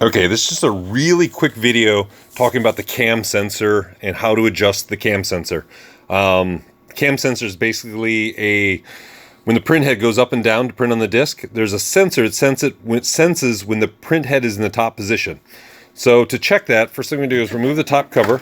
Okay, this is just a really quick video talking about the cam sensor and how to adjust the cam sensor. Cam sensor is basically when the print head goes up and down to print on the disc, there's a sensor that senses when the print head is in the top position. So to check that, first thing we're going to do is remove the top cover.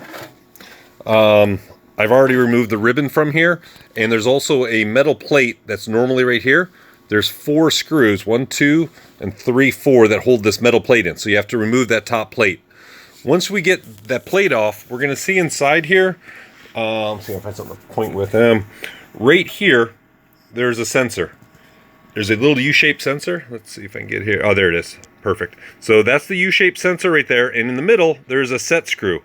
I've already removed the ribbon from here, and there's also a metal plate that's normally right here. There's 4 screws, 1, 2, and 3, 4 that hold this metal plate in. So you have to remove that top plate. Once we get that plate off, we're going to see inside here. Let's see if I find something to point with. Right here, there's a sensor. There's a little U-shaped sensor. Let's see if I can get here. Oh, there it is. Perfect. So that's the U-shaped sensor right there. And in the middle, there's a set screw.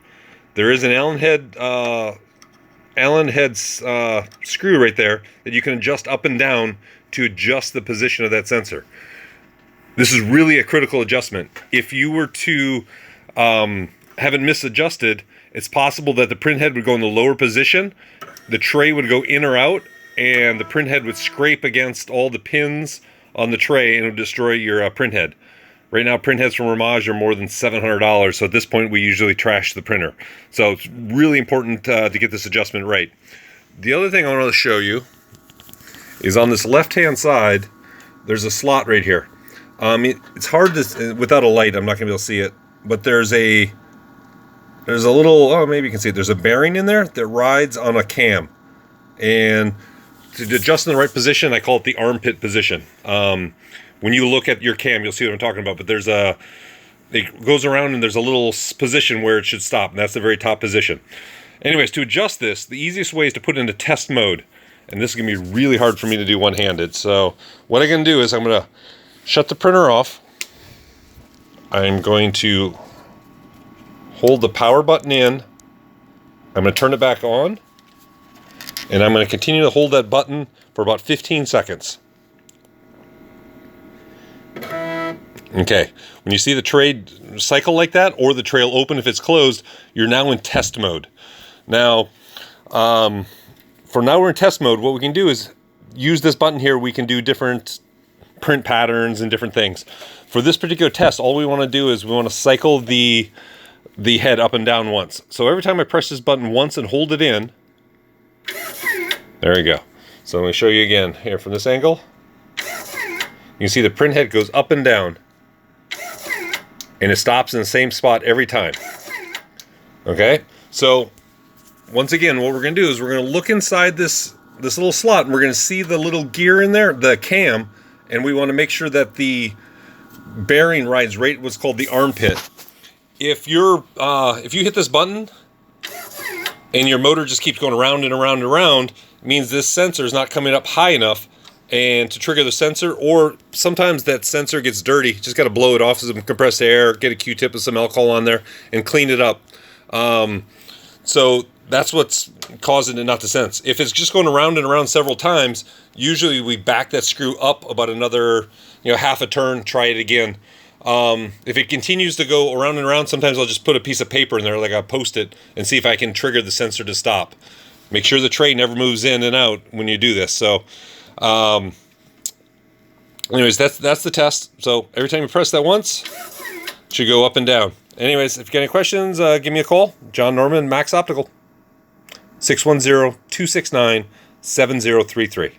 There is an Allen head screw right there that you can adjust up and down to adjust the position of that sensor. This is really a critical adjustment. If you were to have it misadjusted, it's possible that the print head would go in the lower position, the tray would go in or out, and the print head would scrape against all the pins on the tray and it would destroy your print head. Right now, print heads from Rimage are more than $700, so at this point we usually trash the printer. So it's really important to get this adjustment right. The other thing I want to show you is on this left-hand side, there's a slot right here. It's hard to, without a light, I'm not going to be able to see it, but there's a little, oh, maybe you can see it. There's a bearing in there that rides on a cam. And to adjust in the right position, I call it the armpit position. When you look at your cam, you'll see what I'm talking about, but it goes around and there's a little position where it should stop, and that's the very top position. Anyways, to adjust this, the easiest way is to put it into test mode. And this is going to be really hard for me to do one-handed. So what I'm going to do is I'm going to shut the printer off. I'm going to hold the power button in. I'm going to turn it back on. And I'm going to continue to hold that button for about 15 seconds. Okay, when you see the tray cycle like that, or the tray will open if it's closed, you're now in test mode. Now, for now we're in test mode, what we can do is use this button here. We can do different print patterns and different things. For this particular test, all we want to do is we want to cycle the head up and down once. So every time I press this button once and hold it in, there we go. So I'm going to show you again here from this angle. You can see the print head goes up and down, and it stops in the same spot every time. Okay, so once again, what we're going to do is we're going to look inside this little slot, and we're going to see the little gear in there, the cam, and we want to make sure that the bearing rides right what's called the armpit. If you hit this button and your motor just keeps going around and around and around, it means this sensor is not coming up high enough and to trigger the sensor, or sometimes that sensor gets dirty. Just got to blow it off with some compressed air, get a Q-tip with some alcohol on there, and clean it up. So that's what's causing it not to sense. If it's just going around and around several times, usually we back that screw up about another, half a turn, try it again. If it continues to go around and around, sometimes I'll just put a piece of paper in there, like a Post-it, and see if I can trigger the sensor to stop. Make sure the tray never moves in and out when you do this. So, anyways, that's the test. So every time you press that once, it should go up and down. Anyways, if you got any questions, give me a call. John Norman, Max Optical, 610-269-7033.